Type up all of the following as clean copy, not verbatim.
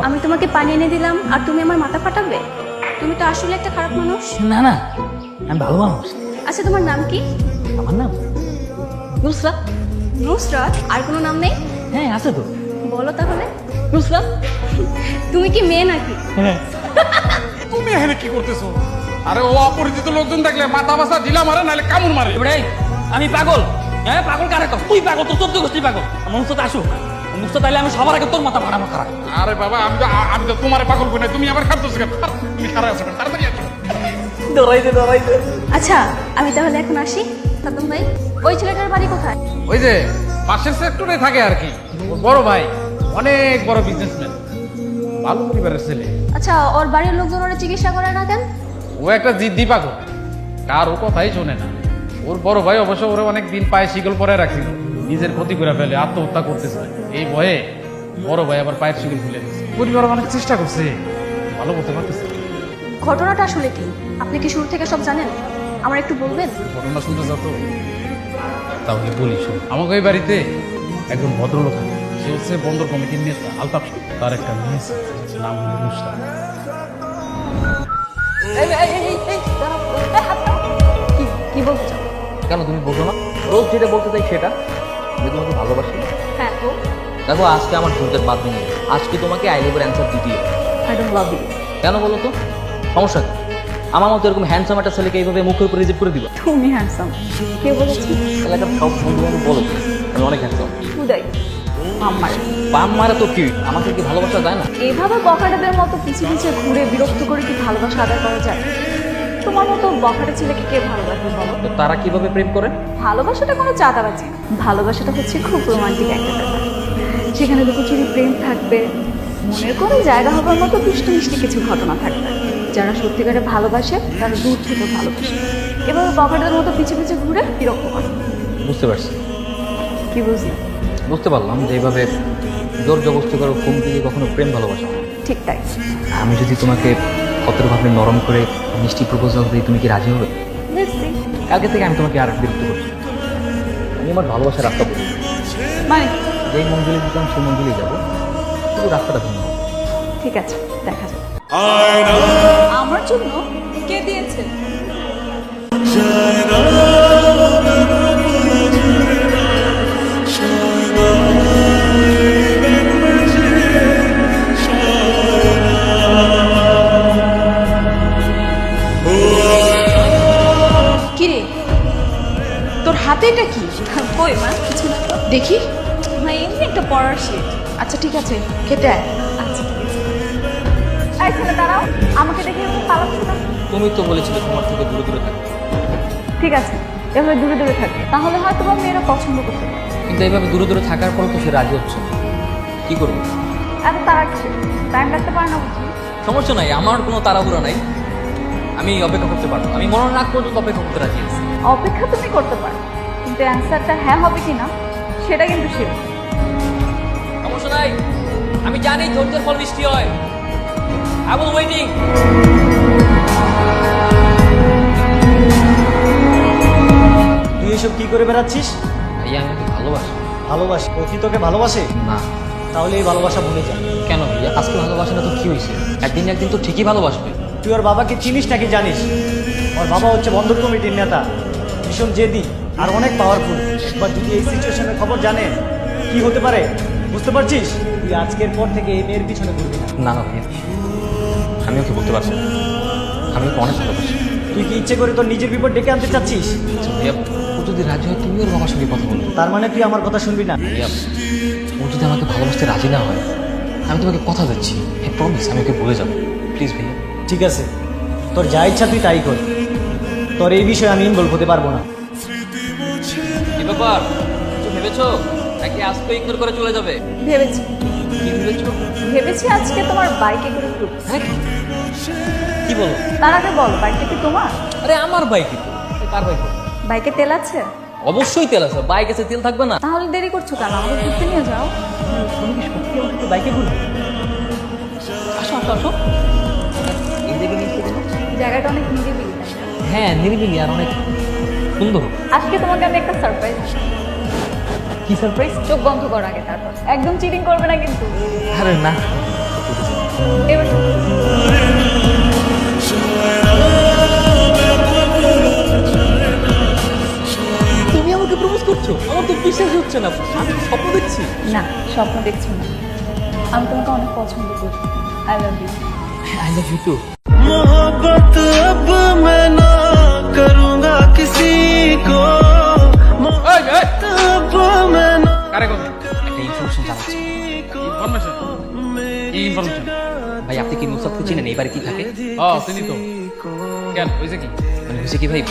আমি তোমাকে পানি এনে দিলাম আর তুমি আমার মাথা ফাটাবে? তুমি তো আসলে একটা খারাপ মানুষ। না না, আমি ভালো মানুষ। আচ্ছা, তোমার নাম কি? আমার নাম নুসরাত। নুসরাত? আর কোনো নাম নেই? হ্যাঁ আছে তো, বলো তাহলে। নুসরাত। তুমি কি মেয়ে নাকি? হ্যাঁ। তুমি এখানে কি করতেছো? আরে ও অপরিচিত লোকজন দেখলে মাথা বাসা ঢিলা মারে নাহলে কামড় মারে। এবারে আমি পাগল? হ্যাঁ পাগল কারে কর? তুই পাগল, তোর 14 গোষ্ঠী পাগল। আমার নুসরাত আসুক, নুসরাত আইলে আমি সবার আগে তোর মাথা ফাটাবো। খারাপ আরে বাবা, আমি তো তোমারে পাগল করি না, তুমি আবার খাটতেছো কেন? তুমি খারাপ আছো কেন? তাড়াতাড়ি আসো। দৌড়াইতে। আচ্ছা, আমি তাহলে এখন আসি। সাদ্দাম ভাই, ওই ছেলেটার বাড়ি কোথায়? ওই যে পাশের সেক্টরে থাকে আর কি। ওর বড় ভাই অনেক বড় বিজনেসম্যান, ভালো পরিবারের ছেলে। আচ্ছা, ওর বাড়ির লোকজন ওরা চিকিৎসা করে না কেন? ও একটা জিদ্দি পাগল, কারো কথাই শোনে না। ওর বড় ভাই অবশ্য ওরা অনেক দিন পায়ে শিকল পরে রাখছিল, নিজের ক্ষতি করে ফেলে, আত্মহত্যা করতেছে। এই ভয়ে বড় ভাই আবার পায়ের শিকল খুলে দিচ্ছে। পরিবার অনেক চেষ্টা করছে, ভালো করতে পারতেছে না। ঘটনাটা আসলে কি? আপনি কি শুরু থেকে সব জানেন? আমার একটু বলবেন? ঘটনা শুনতে যত তাহলে বলি শোন। আমাকে এই বাড়িতে একজন ভদ্রলোক আছে, সে হচ্ছে বন্দর কমিটির নেতা আলতাফ সাহেব। তার একটা মেয়ে আছে, নাম হলো নুসরাত। কি বলতে চাও? কেন তুমি বলছো না? রোজ যেটা বলতে চাই সেটা, যে তোমাকে ভালোবাসি। হ্যাঁ তো, দেখো আজকে আমার ধৈর্যের বাদ নেই, আজকে তোমাকে আই লাভ এর অ্যান্সার দিতেই হবে। I don't love you. কেন বলো তো? সমস্যা কি? আমার মতো এরকম হ্যান্ডসাম একটা ছেলেকে এইভাবে মুখের উপর রিজেক্ট করে দিবা? তুমি হ্যান্ডসাম। কে বলেছে? এলাকার সব বন্ধু বান্ধব বলেছে আমি অনেক হ্যান্ডসাম। উদয় আমার পাম মারা তো কি, আমাকে কি ভালোবাসা যায় না? এইভাবে বখাটেদের মতো পিছে পিছে ঘুরে বিরক্ত করে কি ভালোবাসা আদায় করা যায়? তোমার মতো বখাটে ছেলেকে কে ভালোবাসবে বলো? তো তারা কিভাবে প্রেম করে? ভালোবাসাটা কোনো চাঁদাবাজি না। ভালোবাসাটা হচ্ছে খুব রোমান্টিক একটা ব্যাপার। সেখানে লুকোচুরি প্রেম থাকবে, মনের কোনো জায়গা হবার মতো দুষ্টু মিষ্টি কিছু ঘটনা থাকবে। যারা সত্যিকারে ভালোবাসে তারা দূর থেকে ভালোবাসে, এভাবে বখাটেদের মতো পিছে পিছে ঘুরে বিরক্ত করে। বুঝতে পারছি। কি বুঝলি? বুঝতে পারলাম যে এইভাবে জোর জবস্তি করে হুমকি দিয়ে কখনো প্রেম ভালোবাসা হয় না। ঠিক তাই। আমি যদি তোমাকে ভদ্রভাবে নরম করে মিষ্টি প্রপোজাল দিই, তুমি কি রাজি হবে? Let's see. কালকে থেকে আমি তোমাকে আর বিরক্ত করছি। আমি আমার ভালোবাসার রাস্তা বলি, মানে যেই মঞ্জুরি দিতাম সেই মঞ্জুরি যাবো, শুধু রাস্তাটা ভিন্ন হবে। ঠিক আছে, দেখা যাবে। আমার জন্য কে দিয়েছে? কিরে, তোর হাতে এটা কি? কই মা, কিছু না তো। দেখি মা, এমনি একটা পড়ার শিট। আচ্ছা ঠিক আছে, খেতে আয়। আচ্ছা ঠিক আছে। এই ছেলে দাঁড়াও, আমাকে দেখে এরকম পালাচ্ছ না। তুমি তো বলেছিলে তোমার থেকে দূরে দূরে থাকবে, ঠিক আছে, এভাবে দূরে দূরে থাকবে, তাহলে হয়তো বা মেয়েরা পছন্দ করতে পারে। কিন্তু এইভাবে দূরে দূরে থাকার পর তো সে রাজি হচ্ছে না। কি করবো? এত তাড়া কিসের? টাইম লাগতে পারে না বুঝি? সমস্যা নাই, আমার কোনো তাড়াহুড়া নাই, আমি অপেক্ষা করতে পারবো। আমি মরণ রাগ পর্যন্ত অপেক্ষা করতে রাজি আছি। অপেক্ষা তুমি করতে পারো, কিন্তু অ্যান্সারটা হ্যাঁ হবে কি না সেটা কিন্তু শিওর। সমস্যা নাই, আমি জানি ধৈর্যের ফল মিষ্টি হয়। I was waiting. তুই এসব কি করে বেড়াচ্ছিস? ভাইয়া আমি ওকে ভালোবাসি। ভালোবাসি? ও কি তোকে ভালোবাসে? না। তাহলে এই ভালোবাসা ভুলে যা। কেন ভাইয়া? আজকে ভালোবাসে না তো কি হয়েছে? একদিন না একদিন তো ঠিকই ভালোবাসবে। তুই ওর বাবাকে চিনিস নাকি জানিস? ওর বাবা হচ্ছে বন্দর কমিটির নেতা, ভীষণ জেদি আর অনেক পাওয়ারফুল। একবার যদি এই সিচুয়েশনের খবর জানে কি হতে পারে বুঝতে পারছিস? তুই আজকের পর থেকে এই মেয়ের পিছনে ঘুরবি না। না না ভাইয়া, আমি ওকে বলতে পারছি না, আমি ওকে অনেক ভালোবাসি। তুই কি ইচ্ছে করে তোর নিজের বিপদ ডেকে আনতে চাচ্ছিস? আচ্ছা ভাইয়া, ও যদি রাজি হয় তুমি ওর বাবার সঙ্গে কথা বলবে। তার মানে তুই আমার কথা শুনবি না? ভাইয়া, ও যদি আমাকে ভালোবাসতে রাজি না হয়, আমি তোমাকে কথা দিচ্ছি, হ্যাঁ প্রমিস, আমি ওকে বলে যাবো। প্লিজ ভাইয়া। ঠিক আছে, তোর যা ইচ্ছা তুই তাই কর, তোর এই বিষয়ে আমি ইনভলভ হতে পারবো না। কি ব্যাপার, কিছু ভেবেছো নাকি আজকে ইগনোর করে চলে যাবে? ভেবেছি, কি ভেবেছো? ভেবেছি আজকে তোমার বাইকে করে ঘুরবো। হ্যাঁ কি বলো? তার আগে বলো, বাইকটা কি তোমার? আরে আমার বাইকই তো। কার বাইক? বাইকে তেল আছে? অবশ্যই তেল আছে, বাইক আছে, তেল থাকবে না? তাহলে দেরি করছো কেন? আমাকে ঘুরতে নিয়ে যাও। তুমি কি সত্যি আমাকে বাইকে ঘুরবে? আসো আসো আসো, এই জায়গায় নিয়ে এসে দিলো। জায়গাটা অনেক নিরিবিলি। হ্যাঁ নিরিবিলি আর অনেক সুন্দর। আজকে তোমাকে আমি একটা সারপ্রাইজ। কি সারপ্রাইজ? চোখ বন্ধ করো আগে, তারপর একদম চিটিং করবে না কিন্তু। আরে না এবার শোনো। তুমি আমাকে প্রপোজ করছো? আমার তো বিশ্বাস হচ্ছে না, আমি তো স্বপ্ন দেখছি। না, স্বপ্ন দেখছো না, আমি তোমাকে অনেক পছন্দ করি। I love you. I love you too. मोहब्बत अब मैं ना करूंगा किसी को এই, এই, अब मैं ना কারে কথা একটা ইনফরমেশন জানাচ্ছি। ইনফরমেশন কি ইনফরমেশন? ভাই আপনি কি নুসরাতকে চিনেন? এই বাড়ি কি থাকে? চিনি তো। কেন হয়েছে কি? মানে হয়েছে কি ভাই,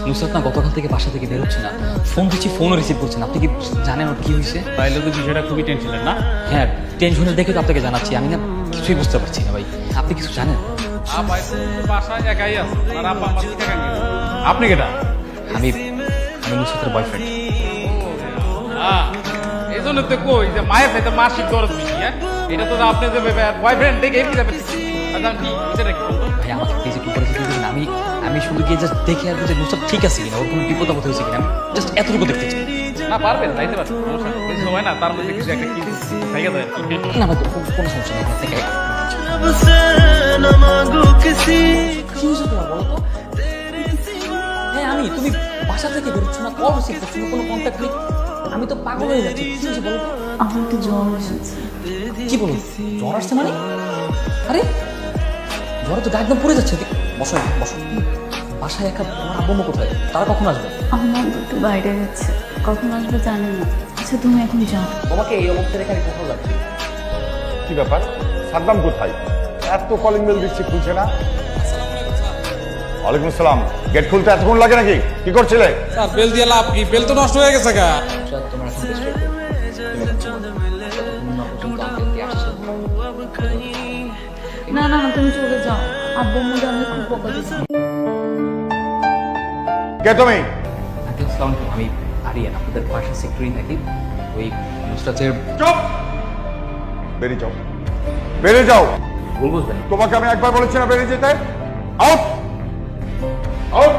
নুসরাত না গতকাল থেকে বাসা থেকে বেরোচ্ছে না। ফোন দিচ্ছি, ফোনও রিসিভ করছে না। আপনি কি জানেন ওর কি হয়েছে? তাইলে তো বিষয়টা খুবই টেনশনের না? হ্যাঁ, টেনশনের দেখে তো আপনাকে জানাচ্ছি। আমি না কিছুই বুঝতে পারছি না ভাই, আপনি কিছু জানেন? ভাই তো বাসায় একাই আছে, আর আব্বা আমার থেকে কেন গেছে? আপনি কেটা? আমি আমি নুসরাতের বয়ফ্রেন্ড। এই জন্য তো কই যে মায়ের সাথে মাসিক দরদ বেশি। হ্যাঁ, এটা তো আপনি যে বয়ফ্রেন্ড দেখে এমনি যাবে। আচ্ছা কি এটা কি বলতো? ভাই আমাকে প্লিজ একটু করে দিন। আমি শুধু গিয়ে জাস্ট দেখে আসবো যে নুসরাত ঠিক আছে কিনা, ওর কোনো বিপদ আপদ হয়েছে কিনা। আমি জাস্ট এতটুকু দেখতে চাই। না পারবেন, যাইতে পারবেন, সমস্যা নেই। কিছু হয় না, তার মধ্যে কিছু একটা কি ঠিক আছে। না ভাই, কোনো সমস্যা নেই, আপনার থেকে जब से न मांगू किसी কি হয়েছে তোমার বলো তো? হ্যাঁ আমি, তুমি বাসা থেকে বেরোচ্ছ না, কল রিসিভ করছো না, কোনো কন্ট্যাক্ট নেই। আমি তো পাগল হয়ে যাচ্ছি। কি হয়েছে বলো তো? আমার তো জ্বর এসেছে। কি বলো, জ্বর আসছে মানে? আরে জ্বরে তো গা একদম পড়ে যাচ্ছে। বসো বসো। বাসায় একা, আমার আব্বু আম্মু কোথায়? তারা কখন আসবে? আমার একটু বাইরে গেছে, কখন আসবে জানি না। আচ্ছা তুমি এখন যাও। তোমাকে এই অবস্থায় রেখে আমি কোথাও যাচ্ছি। কি ব্যাপার? সাদ্দাম কোথায়? এত কলিং বেল দিচ্ছি, খুলছে না। ওয়ালাইকুম আসসালাম। গেট খুলতে এতক্ষণ লাগে নাকি? কি করছিলে? স্যার বেল দিয়ে লাভ কি? বেল তো নষ্ট হয়ে গেছে গা। নুসরাত, তোমার এখন বেস্ট ফ্রেন্ড। তুমি এখন চলো। ততক্ষণ না পর্যন্ত আঙ্কেলকে আসছে। না না না, তুমি চলে যাও। আব্বু আম্মু জানলে খুব বকা দিচ্ছে। কে তুমি? আঙ্কেল আসসালামু আলাইকুম, আমি আরিয়ান, আপনাদের বাসার সেক্টরেই থাকি। ওই নুসরাতের চুপ! বেরিয়ে যাও, বেরিয়ে যাও। ভুল বুঝবেন। তোমাকে আমি একবার বলেছি না বেরিয়ে যেতে? Out, out.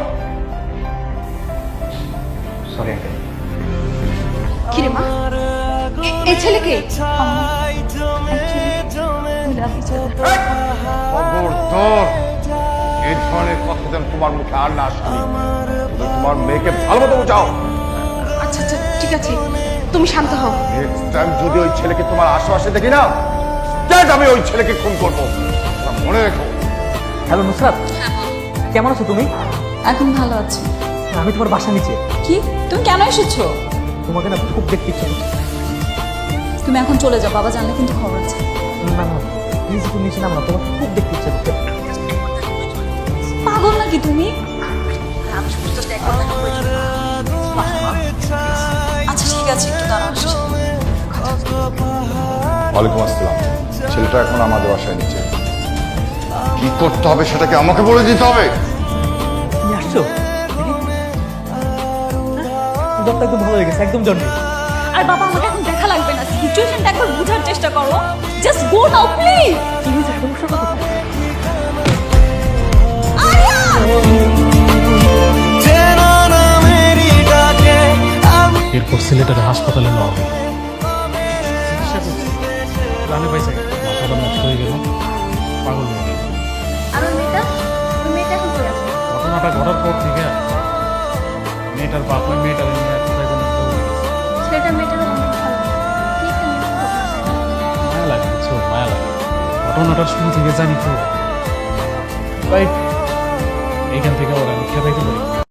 Sorry uncle. কিরে মা, এই ছেলেকে খবরদার এই ধরনের কথা যেন তোমার মুখে আর না আসে। তোমার মেয়েকে ভালো মতো বোঝাও। আচ্ছা আচ্ছা ঠিক আছে, তুমি শান্ত হও। নেক্সট টাইম যদি ওই ছেলেকে তোমার আশেপাশে দেখি না, দেখ আমি ওই ছেলেকে খুন করবো। তা মনে রেখো। হ্যালো নুসরাত, কেমন আছো তুমি? এখন ভালো আছি। আমি তোমার বাসা নিচে। কি, তুমি কেন এসেছো? তোমাকে না খুব দেখতে ইচ্ছে করছে। তুমি এখন চলে যাও, বাবা জানলে কিন্তু খবর আছে। না না প্লিজ, তুমি নিচে নামো না, তোমাকে খুব দেখতে ইচ্ছে করছে। পাগল নাকি তুমি? আচ্ছা ঠিক আছে, একটু দাঁড়াও আসছি। ওয়ালাইকুম আসসালাম। ছেলেটা এখন আমাদের বাসায় নিচে। কি করতে হবে সেটাকে আমাকে বলে দিতে হবে। তুমি আসছো? ডক্টর একদম ভালো হয়ে গেছে, একদম জ্বর নেই। আর বাবা আমাকে এখন দেখা লাগবে না, সিচুয়েশনটা একবার বোঝার চেষ্টা করো। Just go now please. কি হয়েছে, সমস্যাটা কোথায়? तेरा ना मेरी डाके अब এরপর ছেলেটাকে হাসপাতালে নেওয়া হবে। জানে পাইছে মাথাটা নষ্ট হয়ে গেল, পাগল হয়ে গেল। আর ওই মেয়েটা, ওই মেয়েটা এখন চলে আসবে। ঘটনাটা ঘটার পর থেকে মেয়েটার বাপ ওই মেয়েটার নিয়ে কোথায় যেন চলে গেছে। ছেলেটা মেয়েটার অনেক ভালো। কি একটা মেয়ে খুব ভালো। মায়া লাগে, বুঝছো, মায়া লাগে। ঘটনাটার শুরু থেকে জানি তো, তাই এইখান থেকে ওরা আমি খেদাইতে পারি।